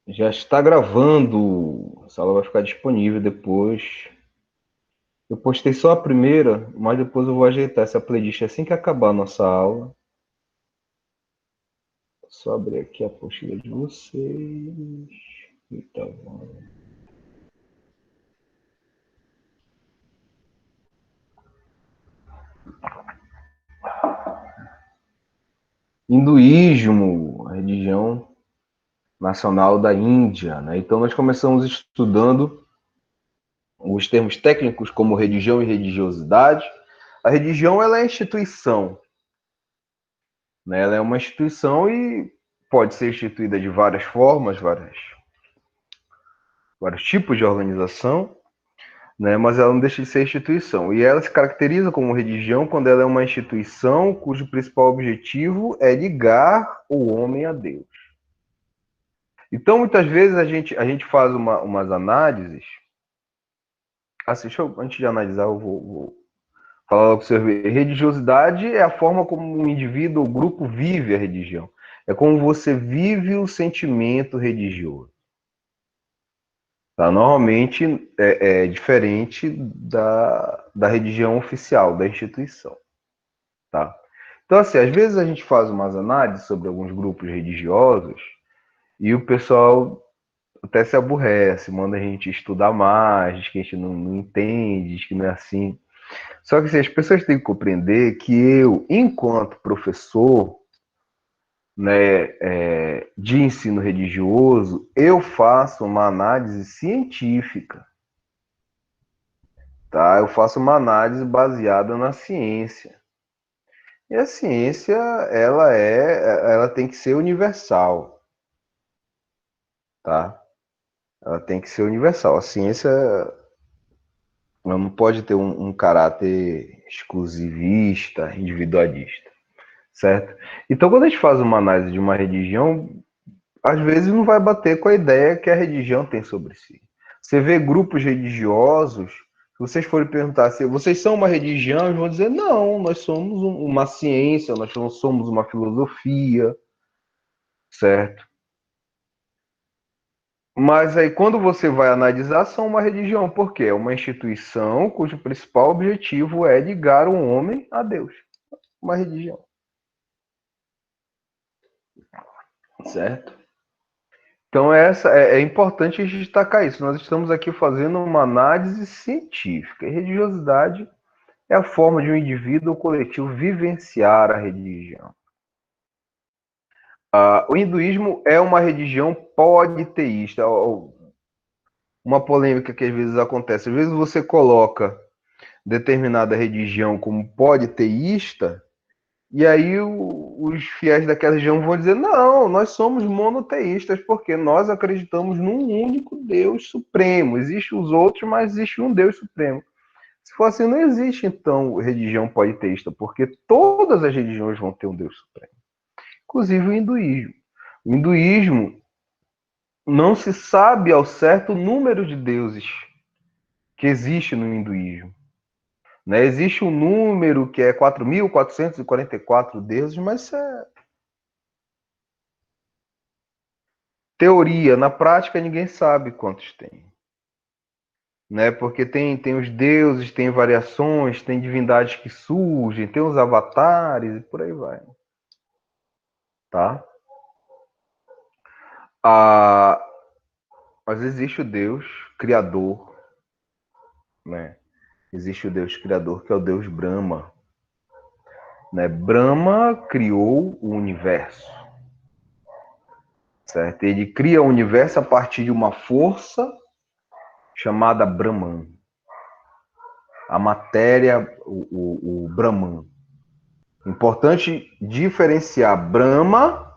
Já está gravando. Essa aula vai ficar disponível depois. Eu postei só a primeira, mas depois eu vou ajeitar essa playlist assim que acabar a nossa aula. Só abrir aqui a apostila de vocês. Eita, hinduísmo, a religião nacional da Índia, né? Então nós começamos estudando os termos técnicos como religião e religiosidade. A religião ela é instituição, né? Ela é uma instituição e pode ser instituída de várias formas, vários tipos de organização, né? Mas ela não deixa de ser instituição. E ela se caracteriza como religião quando ela é uma instituição cujo principal objetivo é ligar o homem a Deus. Então, muitas vezes a gente faz umas análises. Assim, antes de analisar, eu vou falar logo para você ver. Religiosidade é a forma como um indivíduo ou grupo vive a religião. É como você vive o sentimento religioso. Tá? Normalmente é diferente da religião oficial, da instituição. Tá? Então, assim, às vezes a gente faz umas análises sobre alguns grupos religiosos e o pessoal até se aborrece, manda a gente estudar mais, diz que a gente não entende, diz que não é assim. Só que assim, as pessoas têm que compreender que eu, enquanto professor, né, de ensino religioso, eu faço uma análise científica, tá? Eu faço uma análise baseada na ciência. E a ciência, ela tem que ser universal, tá? Ela tem que ser universal. A ciência ela não pode ter um caráter exclusivista, individualista, certo? Então, quando a gente faz uma análise de uma religião, às vezes não vai bater com a ideia que a religião tem sobre si. Você vê grupos religiosos, se vocês forem perguntar se vocês são uma religião, eles vão dizer, não, nós somos uma ciência, nós não somos uma filosofia, certo? Mas aí quando você vai analisar, são uma religião, por quê? É uma instituição cujo principal objetivo é ligar o homem a Deus. Uma religião, certo? Então é importante destacar isso. Nós estamos aqui fazendo uma análise científica. E religiosidade é a forma de um indivíduo ou coletivo vivenciar a religião. O hinduísmo é uma religião politeísta. Uma polêmica que às vezes acontece. Às vezes você coloca determinada religião como politeísta, e aí os fiéis daquela região vão dizer, não, nós somos monoteístas, porque nós acreditamos num único Deus supremo. Existem os outros, mas existe um Deus supremo. Se for assim, não existe, então, religião politeísta, porque todas as religiões vão ter um Deus supremo. Inclusive o hinduísmo. O hinduísmo não se sabe ao certo o número de deuses que existe no hinduísmo. Né? Existe um número que é 4.444 deuses, mas isso é teoria. Na prática, ninguém sabe quantos tem. Né? Porque tem os deuses, tem variações, tem divindades que surgem, tem os avatares e por aí vai. Tá? Ah, mas existe o Deus Criador, né? Existe o Deus Criador que é o Deus Brahma. Né? Brahma criou o universo. Certo? Ele cria o universo a partir de uma força chamada Brahman. A matéria, o Brahman. Importante diferenciar Brahma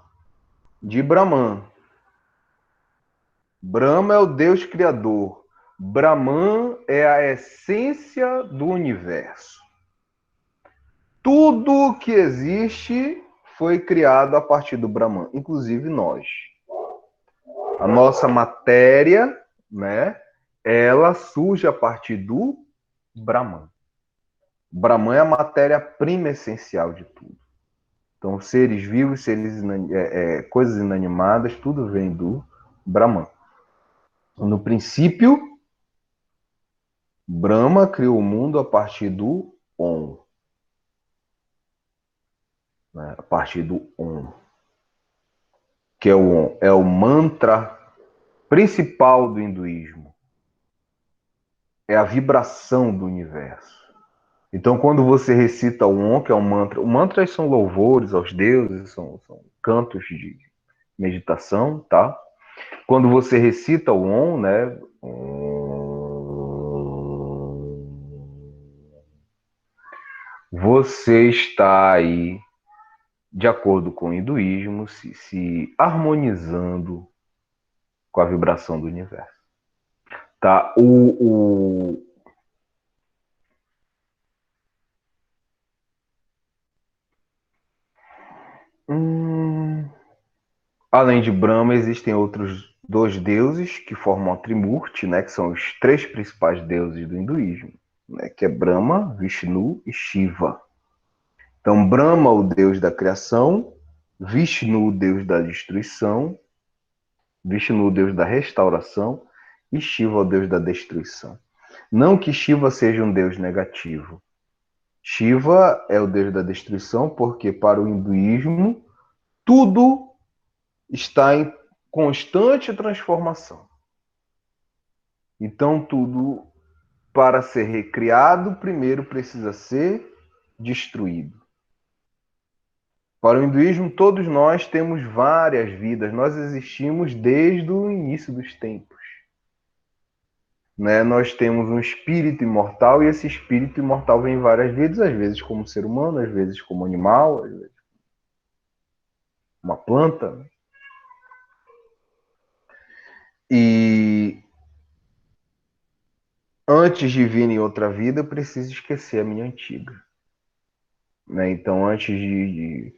de Brahman. Brahma é o Deus Criador. Brahman é a essência do universo. Tudo que existe foi criado a partir do Brahman, inclusive nós. A nossa matéria, né, ela surge a partir do Brahman. Brahman é a matéria-prima essencial de tudo. Então, seres vivos, coisas inanimadas, tudo vem do Brahman. No princípio, Brahma criou o mundo a partir do Om. Né? A partir do Om. Que é o Om. É o mantra principal do hinduísmo. É a vibração do universo. Então, quando você recita o Om, que é um mantra, o mantra são louvores aos deuses, são cantos de meditação, tá? Quando você recita o Om, né? Você está aí, de acordo com o hinduísmo, se harmonizando com a vibração do universo. Tá? Além de Brahma, existem outros dois deuses que formam a Trimurti, né, que são os três principais deuses do hinduísmo, né, que é Brahma, Vishnu e Shiva. Então, Brahma, o deus da criação, Vishnu, o deus da destruição, Vishnu, o deus da restauração, e Shiva, o deus da destruição. Não que Shiva seja um deus negativo. Shiva é o deus da destruição porque, para o hinduísmo, tudo está em constante transformação. Então, tudo, para ser recriado, primeiro precisa ser destruído. Para o hinduísmo, todos nós temos várias vidas, nós existimos desde o início dos tempos. Né? Nós temos um espírito imortal e esse espírito imortal vem em várias vidas, às vezes como ser humano, às vezes como animal, às vezes uma planta. E antes de vir em outra vida, eu preciso esquecer a minha antiga. Né? Então, antes de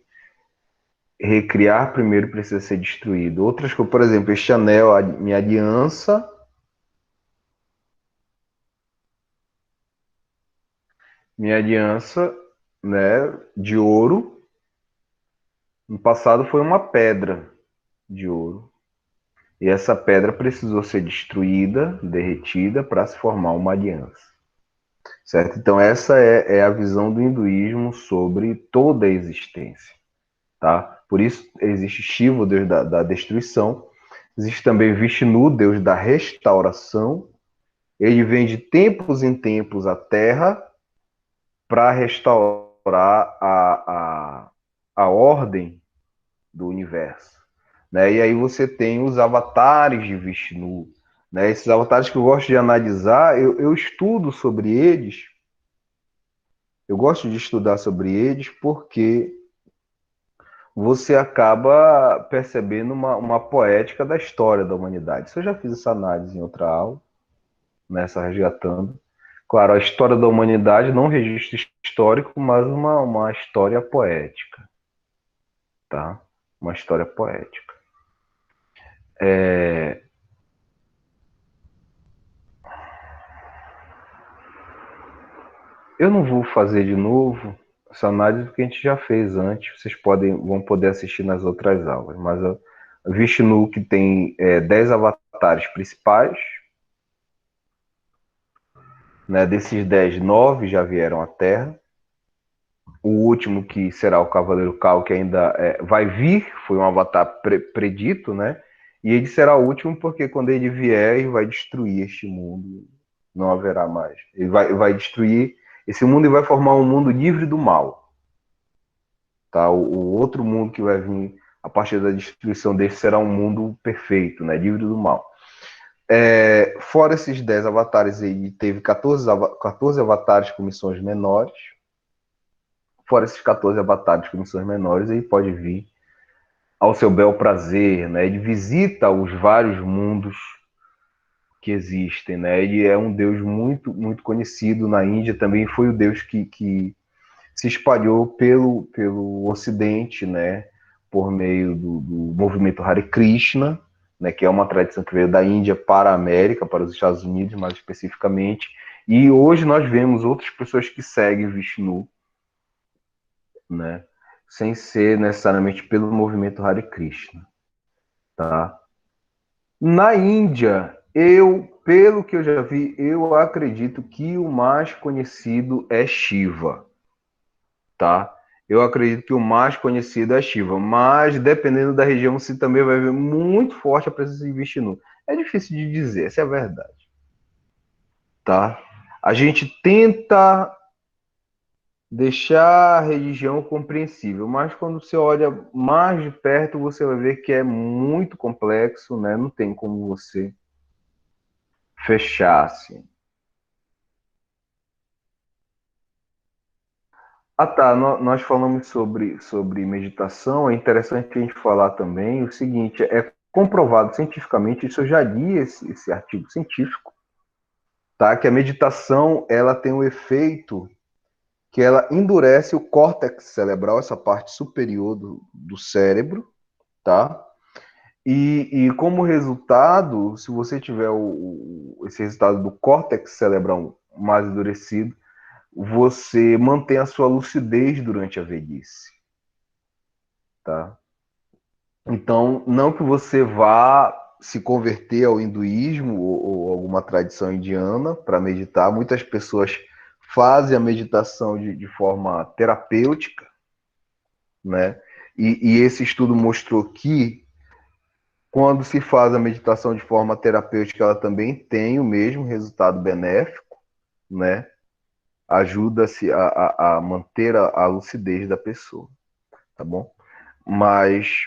recriar, primeiro precisa ser destruído. Outras coisas, por exemplo, este anel, a minha aliança, né, de ouro, no passado foi uma pedra de ouro. E essa pedra precisou ser destruída, derretida, para se formar uma aliança. Certo? Então, essa é a visão do hinduísmo sobre toda a existência. Tá? Por isso, existe Shiva, o deus da destruição. Existe também Vishnu, deus da restauração. Ele vem de tempos em tempos à Terra para restaurar a ordem do universo. Né? E aí você tem os avatares de Vishnu. Né? Esses avatares que eu gosto de analisar, eu estudo sobre eles. Eu gosto de estudar sobre eles porque você acaba percebendo uma poética da história da humanidade. Isso eu já fiz essa análise em outra aula, nessa resgatando. Claro, a história da humanidade não registro histórico, mas uma história poética. Tá? Uma história poética. Eu não vou fazer de novo essa análise que a gente já fez antes. Vocês vão poder assistir nas outras aulas. Mas a Vishnu, que tem 10 avatares principais, né? Desses 10, 9 já vieram à Terra. O último, que será o Cavaleiro Cal, que ainda vai vir, foi um avatar predito, né? E ele será o último porque quando ele vier, ele vai destruir este mundo. Não haverá mais. Ele vai destruir esse mundo e vai formar um mundo livre do mal. Tá? O outro mundo que vai vir a partir da destruição desse será um mundo perfeito, né? Livre do mal. Fora esses 10 avatares, ele teve 14 avatares com missões menores. Fora esses 14 avatares com missões menores, ele pode vir ao seu bel prazer, né? Ele visita os vários mundos que existem, né? Ele é um deus muito, muito conhecido na Índia, também foi o deus que se espalhou pelo Ocidente, né? Por meio do movimento Hare Krishna, né? Que é uma tradição que veio da Índia para a América, para os Estados Unidos, mais especificamente, E hoje nós vemos outras pessoas que seguem Vishnu, né? Sem ser necessariamente pelo movimento Hare Krishna, tá? Na Índia, pelo que eu já vi, eu acredito que o mais conhecido é Shiva, tá? Eu acredito que o mais conhecido é Shiva, mas dependendo da região, você também vai ver muito forte a presença de Vishnu. É difícil de dizer, essa é a verdade, tá? A gente tenta deixar a religião compreensível, mas quando você olha mais de perto, você vai ver que é muito complexo, né? Não tem como você fechar assim. Ah, tá. Nós falamos sobre meditação. É interessante a gente falar também o seguinte: é comprovado cientificamente, isso eu já li esse artigo científico, tá? Que a meditação ela tem um efeito que ela endurece o córtex cerebral, essa parte superior do cérebro, tá? E como resultado, se você tiver esse resultado do córtex cerebral mais endurecido, você mantém a sua lucidez durante a velhice, tá? Então, não que você vá se converter ao hinduísmo ou alguma tradição indiana para meditar. Muitas pessoas fazem a meditação de forma terapêutica, né? E esse estudo mostrou que quando se faz a meditação de forma terapêutica, ela também tem o mesmo resultado benéfico, né? Ajuda-se a manter a lucidez da pessoa, tá bom? Mas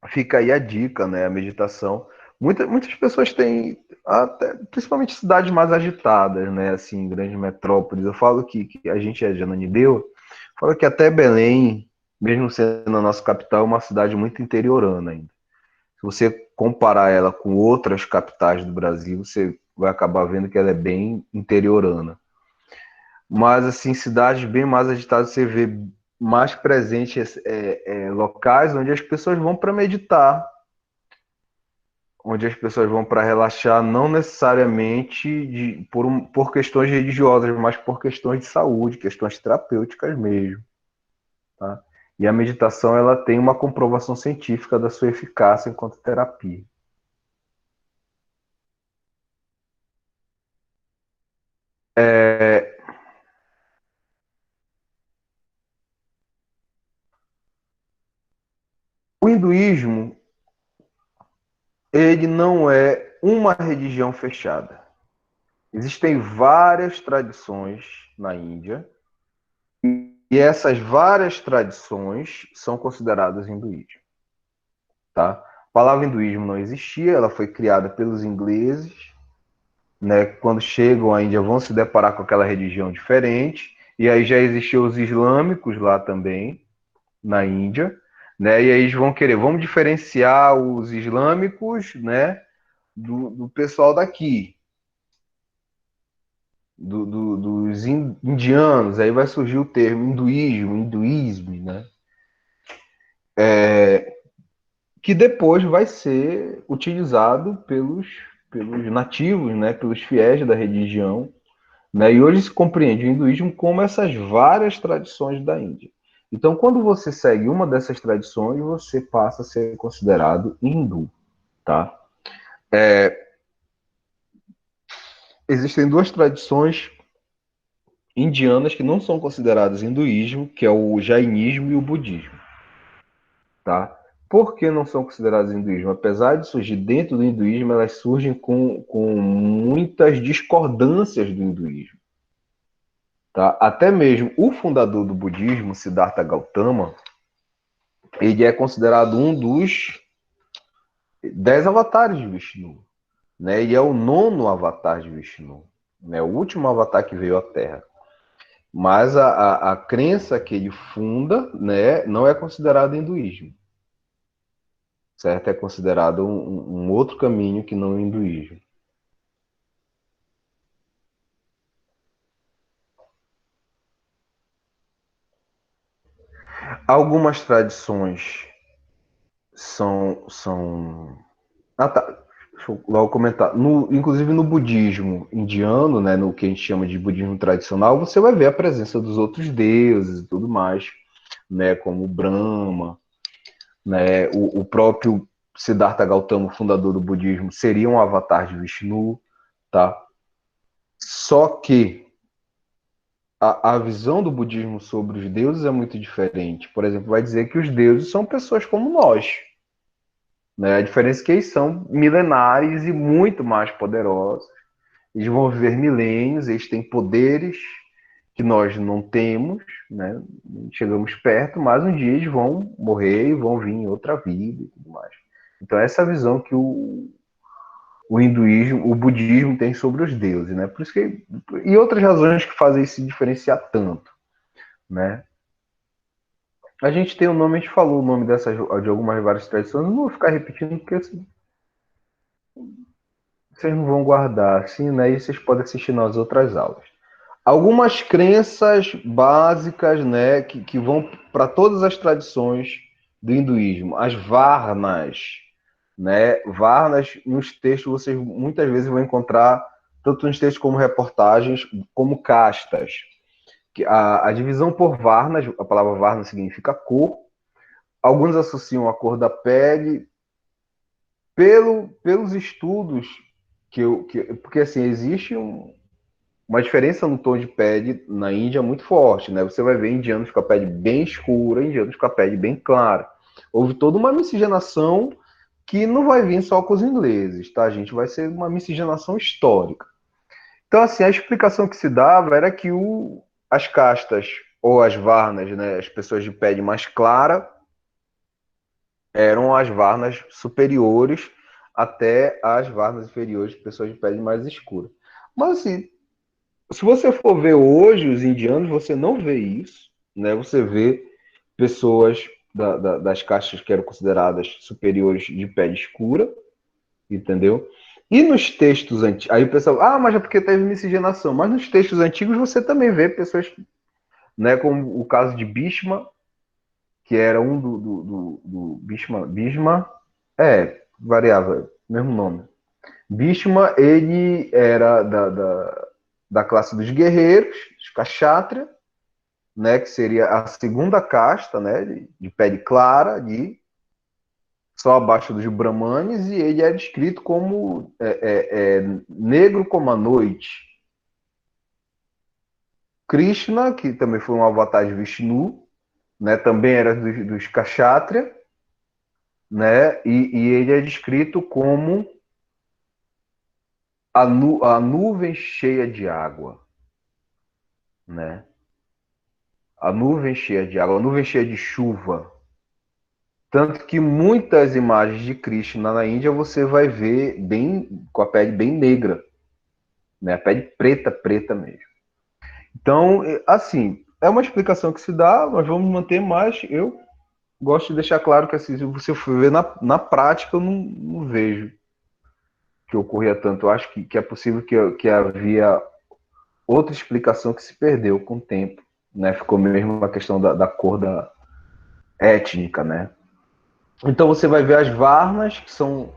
fica aí a dica, né? A meditação. Muitas pessoas têm, até, principalmente cidades mais agitadas, né? Assim, grandes metrópoles. Eu falo que a gente é de Ananindeua, falo que até Belém, mesmo sendo a nossa capital, é uma cidade muito interiorana ainda. Se você comparar ela com outras capitais do Brasil, você vai acabar vendo que ela é bem interiorana. Mas, assim, cidades bem mais agitadas, você vê mais presentes locais onde as pessoas vão para meditar, onde as pessoas vão para relaxar, não necessariamente por questões religiosas, mas por questões de saúde, questões terapêuticas mesmo. Tá? E a meditação ela tem uma comprovação científica da sua eficácia enquanto terapia. É, o hinduísmo ele não é uma religião fechada. Existem várias tradições na Índia e essas várias tradições são consideradas hinduísmo. Tá? A palavra hinduísmo não existia, ela foi criada pelos ingleses, né? Quando chegam à Índia vão se deparar com aquela religião diferente, e aí já existiam os islâmicos lá também, na Índia, né? E aí eles vão querer, vamos diferenciar os islâmicos, né, do pessoal daqui, dos indianos, aí vai surgir o termo hinduísmo, hinduísmo, né? Que depois vai ser utilizado pelos nativos, né, pelos fiéis da religião, né, e hoje se compreende o hinduísmo como essas várias tradições da Índia. Então, quando você segue uma dessas tradições, você passa a ser considerado hindu, tá? Existem duas tradições indianas que não são consideradas hinduísmo, que é o jainismo e o budismo, tá? Por que não são consideradas hinduísmo? Apesar de surgir dentro do hinduísmo, elas surgem com muitas discordâncias do hinduísmo. Tá? Até mesmo o fundador do budismo, Siddhartha Gautama, ele é considerado um dos 10 avatares de Vishnu. Né? Ele é o nono avatar de Vishnu, né? O último avatar que veio à Terra. Mas a crença que ele funda, né, não é considerada hinduísmo. Certo? É considerado um outro caminho que não é hinduísmo. Algumas tradições são. Ah, tá. deixa eu logo comentar. Inclusive no budismo indiano, né, no que a gente chama de budismo tradicional, você vai ver a presença dos outros deuses e tudo mais, né, como Brahma, né, o próprio Siddhartha Gautama, fundador do budismo, seria um avatar de Vishnu, tá? Só que a visão do budismo sobre os deuses é muito diferente. Por exemplo, vai dizer que os deuses são pessoas como nós, né? A diferença é que eles são milenares e muito mais poderosos. Eles vão viver milênios, eles têm poderes que nós não temos, né? Chegamos perto, mas um dia eles vão morrer e vão vir em outra vida e tudo mais. Então essa é a visão que o hinduísmo, o budismo tem sobre os deuses, né? Por isso que e outras razões que fazem isso se diferenciar tanto, né? A gente tem o nome, a gente falou o nome dessas de algumas várias tradições, não vou ficar repetindo porque assim, vocês não vão guardar assim, né? E vocês podem assistir nas outras aulas. Algumas crenças básicas, né, que vão para todas as tradições do hinduísmo, as varnas, né? Varnas nos textos vocês muitas vezes vão encontrar tanto nos textos como reportagens, como castas. A divisão por varnas, a palavra varna significa cor. Alguns associam a cor da pele pelos estudos porque assim existe uma diferença no tom de pele na Índia muito forte, né? Você vai ver indianos com a pele bem escura, indianos com a pele bem clara. Houve toda uma miscigenação que não vai vir só com os ingleses, tá, gente? Vai ser uma miscigenação histórica. Então, assim, a explicação que se dava era que as castas ou as varnas, né, as pessoas de pele mais clara, eram as varnas superiores até as varnas inferiores, pessoas de pele mais escura. Mas, assim, se você for ver hoje os indianos, você não vê isso, né? Você vê pessoas das castas que eram consideradas superiores de pele escura, entendeu? E nos textos antigos, aí o pessoal, mas é porque teve miscigenação. Mas nos textos antigos você também vê pessoas, né? Como o caso de Bhishma, que era um do Bhishma, variava, mesmo nome. Bhishma, ele era da classe dos guerreiros, os Kshatriya, né, que seria a segunda casta, né, de pele clara, só abaixo dos Brahmanes, e ele é descrito como negro como a noite. Krishna, que também foi um avatar de Vishnu, né, também era dos Kshatriya, né, e ele é descrito como a nuvem cheia de água, né? A nuvem cheia de água, a nuvem cheia de chuva. Tanto que muitas imagens de Krishna na Índia você vai ver bem com a pele bem negra, né? A pele preta, preta mesmo. Então, assim, é uma explicação que se dá, nós vamos manter, mas eu gosto de deixar claro que assim, se você for ver na prática, eu não vejo que ocorria tanto. Eu acho que é possível que havia outra explicação que se perdeu com o tempo, né? Ficou mesmo a questão da cor étnica, né? Então você vai ver as varnas, que são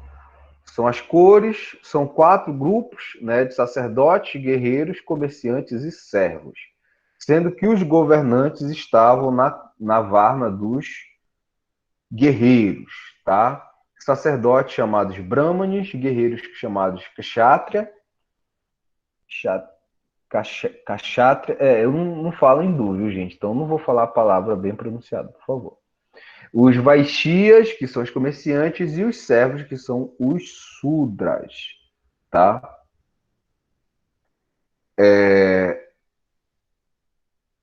as cores, são 4 grupos, né, de sacerdotes, guerreiros, comerciantes e servos, sendo que os governantes estavam na varna dos guerreiros, tá? Sacerdotes chamados brahmanes, guerreiros chamados kshatriya, kshatriya, eu não falo hindu, viu, gente? Então não vou falar a palavra bem pronunciada, por favor. Os vaixyas, que são os comerciantes, e os servos, que são os sudras, tá?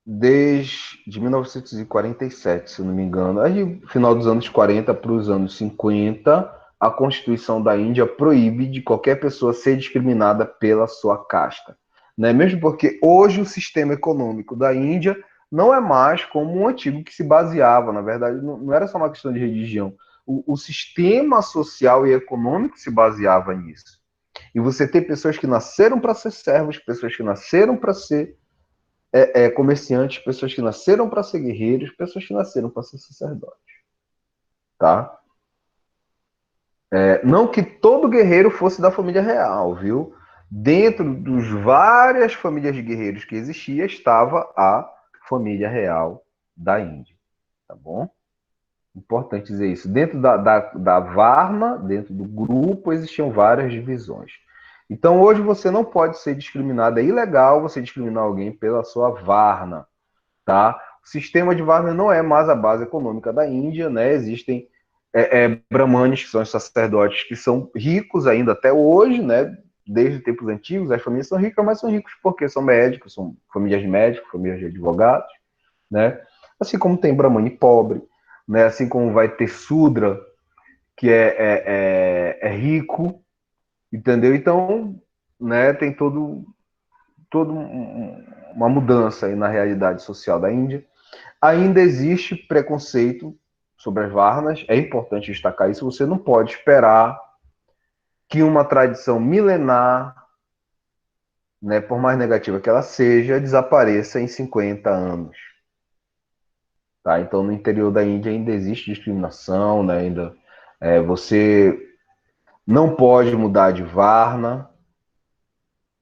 Desde 1947, se eu não me engano, aí final dos anos 40 para os anos 50, a Constituição da Índia proíbe de qualquer pessoa ser discriminada pela sua casta, né? Mesmo porque hoje o sistema econômico da Índia não é mais como o antigo que se baseava, na verdade, não era só uma questão de religião. O sistema social e econômico se baseava nisso. E você tem pessoas que nasceram para ser servos, pessoas que nasceram para ser comerciantes, pessoas que nasceram para ser guerreiros, pessoas que nasceram para ser sacerdotes, tá? Não que todo guerreiro fosse da família real, viu? Dentro dos várias famílias de guerreiros que existia, estava a família real da Índia, tá bom? Importante dizer isso. Dentro da Varna, dentro do grupo, existiam várias divisões. Então, hoje você não pode ser discriminado. É ilegal você discriminar alguém pela sua Varna, tá? O sistema de Varna não é mais a base econômica da Índia, né? Existem brahmanes, que são os sacerdotes, que são ricos ainda até hoje, né? Desde tempos antigos, as famílias são ricas, mas são ricos porque são médicos, são famílias de médicos, famílias de advogados, né? Assim como tem brahmane pobre, né? Assim como vai ter Sudra, que é rico, entendeu? Então, né, tem todo uma mudança aí na realidade social da Índia. Ainda existe preconceito sobre as Varnas, é importante destacar isso. Você não pode esperar que uma tradição milenar, né, por mais negativa que ela seja, desapareça em 50 anos. Tá? Então, no interior da Índia ainda existe discriminação, né? Ainda você não pode mudar de Varna,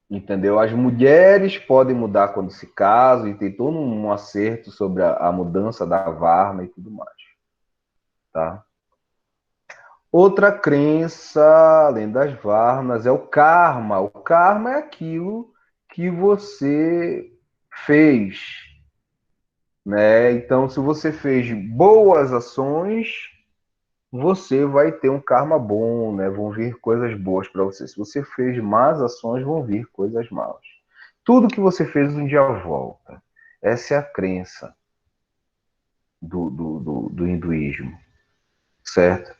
entendeu? As mulheres podem mudar quando se casam e tem todo um acerto sobre a mudança da Varna e tudo mais, tá? Outra crença, além das Varnas, é o karma. O karma é aquilo que você fez, né? Então, se você fez boas ações, você vai ter um karma bom, né? Vão vir coisas boas para você. Se você fez más ações, vão vir coisas más. Tudo que você fez um dia volta. Essa é a crença do hinduísmo, certo?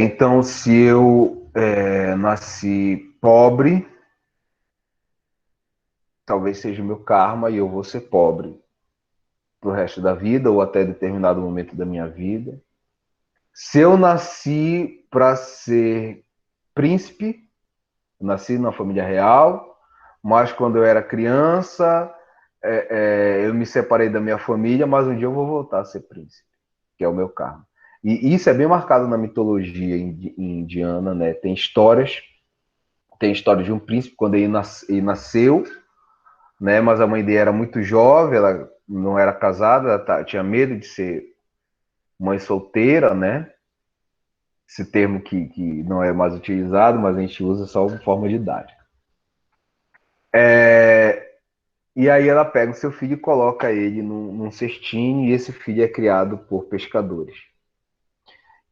Então, se eu nasci pobre, talvez seja o meu karma e eu vou ser pobre pro resto da vida ou até determinado momento da minha vida. Se eu nasci para ser príncipe, nasci numa família real, mas quando eu era criança, eu me separei da minha família, mas um dia eu vou voltar a ser príncipe, que é o meu karma. E isso é bem marcado na mitologia indiana, né? Tem história de um príncipe quando ele nasceu, né? Mas a mãe dele era muito jovem, ela não era casada, ela tinha medo de ser mãe solteira, né? Esse termo que não é mais utilizado, mas a gente usa só de forma didática. E aí ela pega o seu filho e coloca ele num cestinho, e esse filho é criado por pescadores.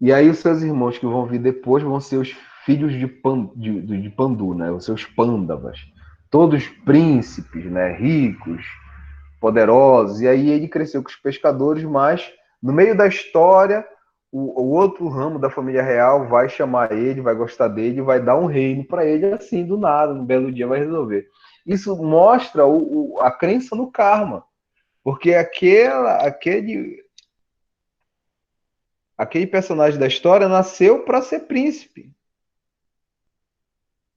E aí os seus irmãos que vão vir depois vão ser os filhos de Pandu, né? Os seus pândavas. Todos príncipes, né? Ricos, poderosos. E aí ele cresceu com os pescadores, mas no meio da história, o outro ramo da família real vai chamar ele, vai gostar dele, vai dar um reino para ele assim, do nada, no belo dia vai resolver. Isso mostra a crença no karma, porque aquele personagem da história nasceu para ser príncipe.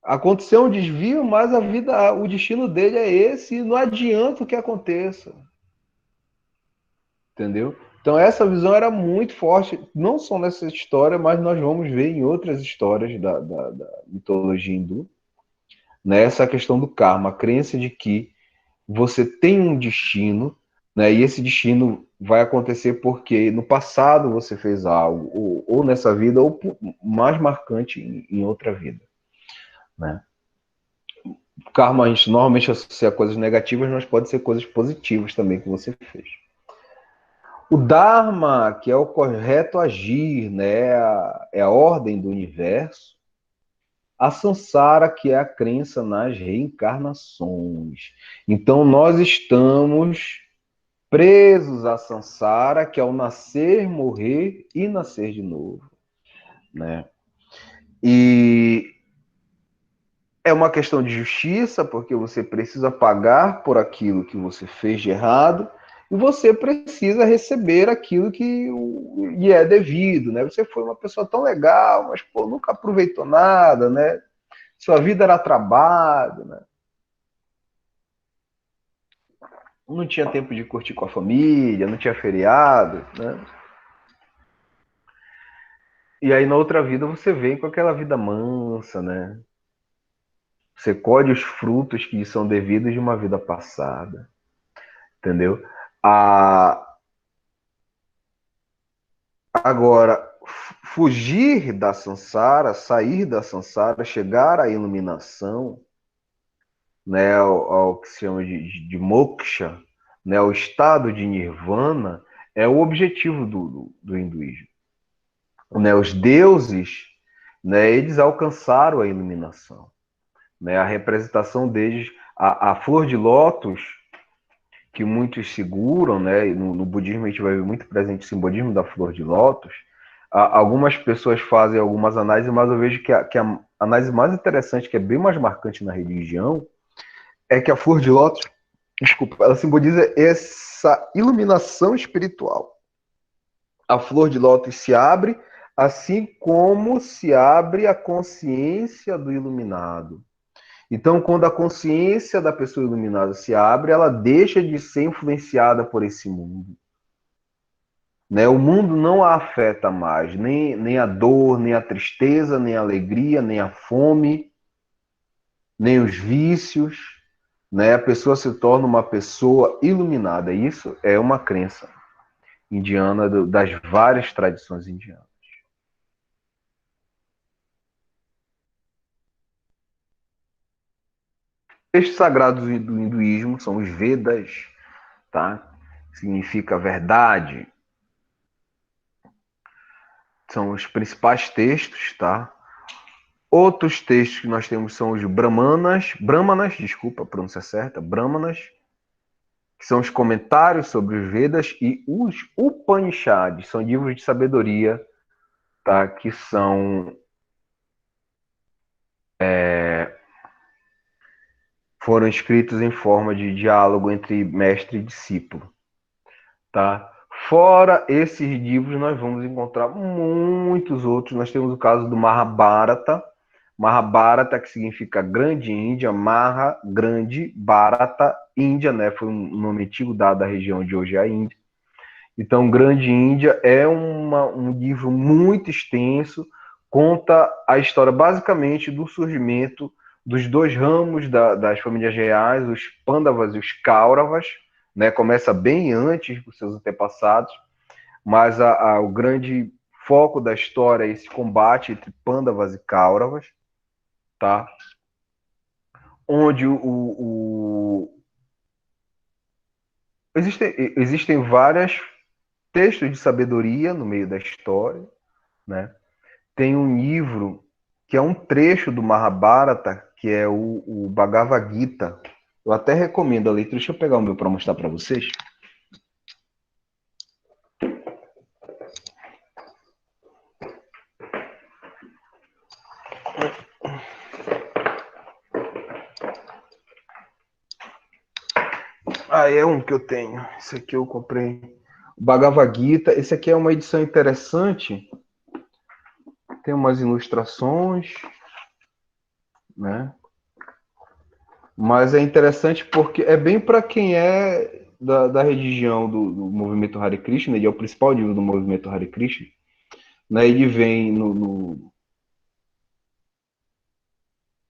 Aconteceu um desvio, mas a vida, o destino dele é esse, e não adianta o que aconteça. Entendeu? Então essa visão era muito forte, não só nessa história, mas nós vamos ver em outras histórias da mitologia hindu, né? Essa questão do karma, a crença de que você tem um destino, né? E esse destino vai acontecer porque no passado você fez algo, ou nessa vida, ou mais marcante em outra vida, né? O karma a gente normalmente associa a coisas negativas, mas pode ser coisas positivas também que você fez. O Dharma, que é o correto agir, né? É a ordem do universo. A Sansara, que é a crença nas reencarnações. Então, nós estamos presos a Sansara, que é o nascer, morrer e nascer de novo, né? E é uma questão de justiça, porque você precisa pagar por aquilo que você fez de errado, e você precisa receber aquilo que lhe é devido, né? Você foi uma pessoa tão legal, mas pô, nunca aproveitou nada, né? Sua vida era trabalho, né? Não tinha tempo de curtir com a família, não tinha feriado, né? E aí na outra vida você vem com aquela vida mansa, né? Você colhe os frutos que são devidos de uma vida passada, entendeu? A, Agora, fugir da samsara, sair da samsara, chegar à iluminação, né, ao que se chama de moksha, né, o estado de nirvana, é o objetivo do hinduísmo. Né, os deuses, né, eles alcançaram a iluminação. Né, a representação deles, a flor de lótus, que muitos seguram, né, no budismo a gente vai ver muito presente o simbolismo da flor de lótus. Algumas pessoas fazem algumas análises, mas eu vejo que a análise mais interessante, que é bem mais marcante na religião, é que a flor de lótus, desculpa, ela simboliza essa iluminação espiritual. A flor de lótus se abre, assim como se abre a consciência do iluminado. Então, quando a consciência da pessoa iluminada se abre, ela deixa de ser influenciada por esse mundo. Né? O mundo não a afeta mais, nem a dor, nem a tristeza, nem a alegria, nem a fome, nem os vícios. Né? A pessoa se torna uma pessoa iluminada. Isso é uma crença indiana das várias tradições indianas. Textos sagrados do hinduísmo são os Vedas, tá? Significa verdade. São os principais textos, tá? Outros textos que nós temos são os Brahmanas, desculpa a pronúncia certa, Brahmanas, que são os comentários sobre os Vedas, e os Upanishads, são livros de sabedoria, tá? Que foram escritos em forma de diálogo entre mestre e discípulo, tá? Fora esses livros, nós vamos encontrar muitos outros. Nós temos o caso do Mahabharata. Mahabharata, que significa Grande Índia, Maha, Grande, Bharata, Índia, né? Foi um nome antigo dado à região de hoje, a Índia. Então, Grande Índia é um livro muito extenso, conta a história basicamente do surgimento dos dois ramos das famílias reais, os Pandavas e os Kauravas, né? Começa bem antes dos seus antepassados, mas o grande foco da história é esse combate entre Pandavas e Kauravas, tá? Onde existem vários textos de sabedoria no meio da história, né? Tem um livro que é um trecho do Mahabharata, que é o Bhagavad Gita. Eu até recomendo a leitura. Deixa eu pegar o meu para mostrar para vocês. É um que eu tenho. Esse aqui eu comprei. O Bhagavad Gita. Esse aqui é uma edição interessante. Tem umas ilustrações, né? Mas é interessante porque é bem para quem é da religião do movimento Hare Krishna. Ele é o principal livro do movimento Hare Krishna. Né? Ele vem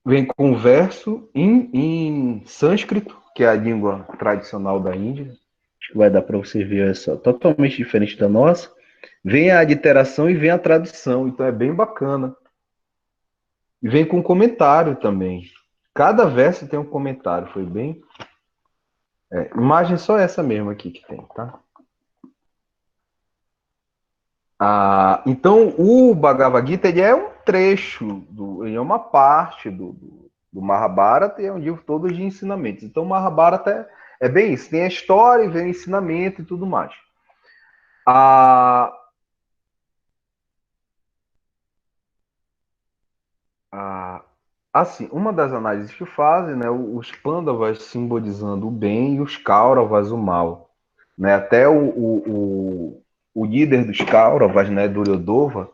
vem com verso em sânscrito, que é a língua tradicional da Índia. Acho que vai dar para você ver essa, totalmente diferente da nossa. Vem a literação e vem a tradução, então é bem bacana. E vem com comentário também. Cada verso tem um comentário, foi bem. Imagem só essa mesmo aqui que tem, tá? Então, o Bhagavad Gita ele é um trecho, ele é uma parte do Mahabharata e é um livro todo de ensinamentos. Então, o Mahabharata é bem isso, tem a história, vem o ensinamento e tudo mais. A, a, assim, uma das análises que fazem, né, os Pandavas simbolizando o bem e os Kauravas o mal. Né? Até o líder dos Kauravas, né, Duryodhana,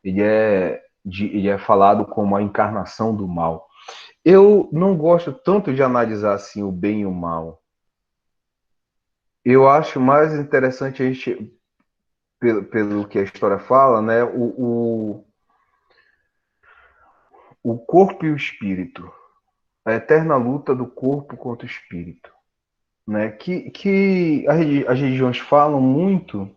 ele é falado como a encarnação do mal. Eu não gosto tanto de analisar assim o bem e o mal. Eu acho mais interessante a gente, pelo que a história fala, né, o corpo e o espírito, a eterna luta do corpo contra o espírito, né? Que as religiões falam muito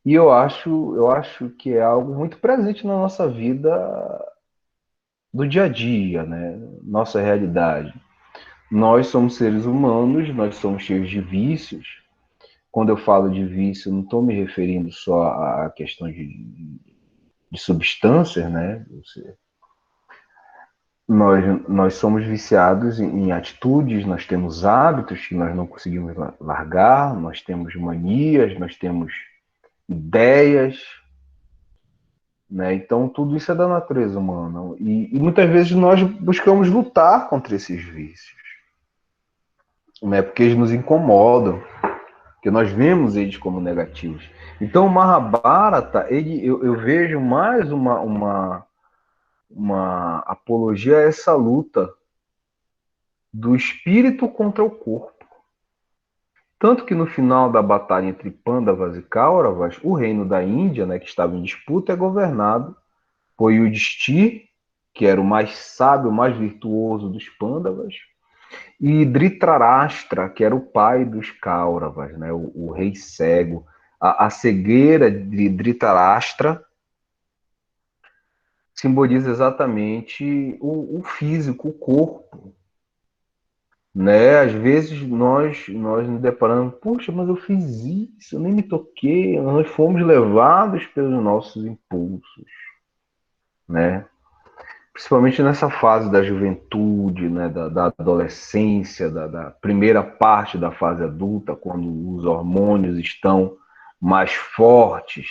e eu acho que é algo muito presente na nossa vida do dia a dia, né? Nossa realidade. Nós somos seres humanos, nós somos cheios de vícios. Quando eu falo de vício, não estou me referindo só à questão de substâncias, né? Nós somos viciados em atitudes, nós temos hábitos que nós não conseguimos largar, nós temos manias, nós temos ideias, né? Então, tudo isso é da natureza humana. E muitas vezes nós buscamos lutar contra esses vícios, né? Porque eles nos incomodam, porque nós vemos eles como negativos. Então, o Mahabharata, eu vejo mais uma apologia a essa luta do espírito contra o corpo. Tanto que no final da batalha entre Pandavas e Kauravas, o reino da Índia, né, que estava em disputa, é governado por Yudhishthir, que era o mais sábio, o mais virtuoso dos Pandavas, e Dhritarashtra, que era o pai dos Kauravas, né, o rei cego. A cegueira de Dhritarashtra simboliza exatamente o físico, o corpo, né? Às vezes nós nos deparamos, puxa, mas eu fiz isso, eu nem me toquei, nós fomos levados pelos nossos impulsos, né? Principalmente nessa fase da juventude, né? Da adolescência, da primeira parte da fase adulta, quando os hormônios estão mais fortes,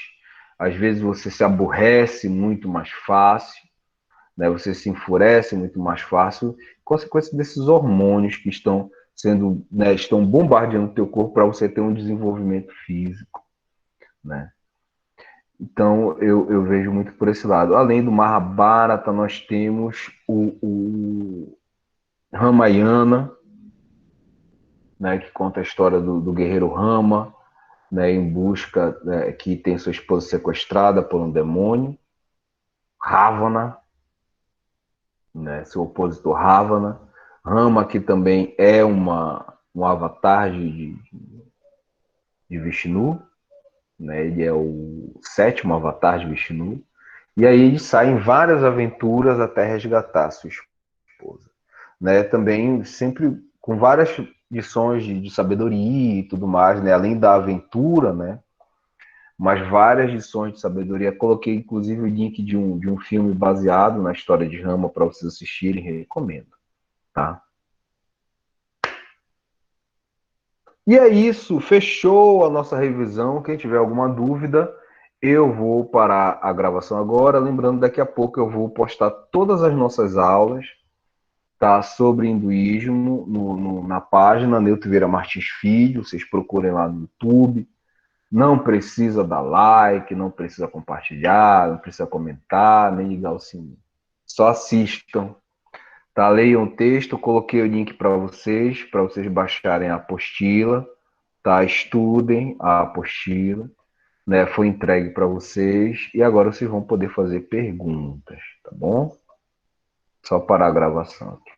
às vezes você se aborrece muito mais fácil, né? Você se enfurece muito mais fácil, consequência desses hormônios que estão sendo, né, estão bombardeando o teu corpo para você ter um desenvolvimento físico, né? Então eu vejo muito por esse lado. Além do Mahabharata, nós temos o Ramayana, né, que conta a história do guerreiro Rama, né, em busca, né, que tem sua esposa sequestrada por um demônio, Ravana, né, seu opositor Ravana. Rama, que também é um avatar de Vishnu, né, ele é o sétimo avatar de Vishnu. E aí ele sai em várias aventuras até resgatar sua esposa. Né, também sempre com várias lições de sabedoria e tudo mais, né, além da aventura, né, mas várias lições de sabedoria. Coloquei inclusive o link de um filme baseado na história de Rama para vocês assistirem, recomendo. Tá? E é isso, fechou a nossa revisão. Quem tiver alguma dúvida, eu vou parar a gravação agora. Lembrando, daqui a pouco eu vou postar todas as nossas aulas, tá, sobre hinduísmo na página Neuto Vieira Martins Filho. Vocês procurem lá no YouTube. Não precisa dar like, não precisa compartilhar, não precisa comentar, nem ligar o sininho. Só assistam. Tá, leiam o texto, coloquei o link para vocês baixarem a apostila, tá? Estudem a apostila, né? Foi entregue para vocês e agora vocês vão poder fazer perguntas, tá bom? Só parar a gravação aqui.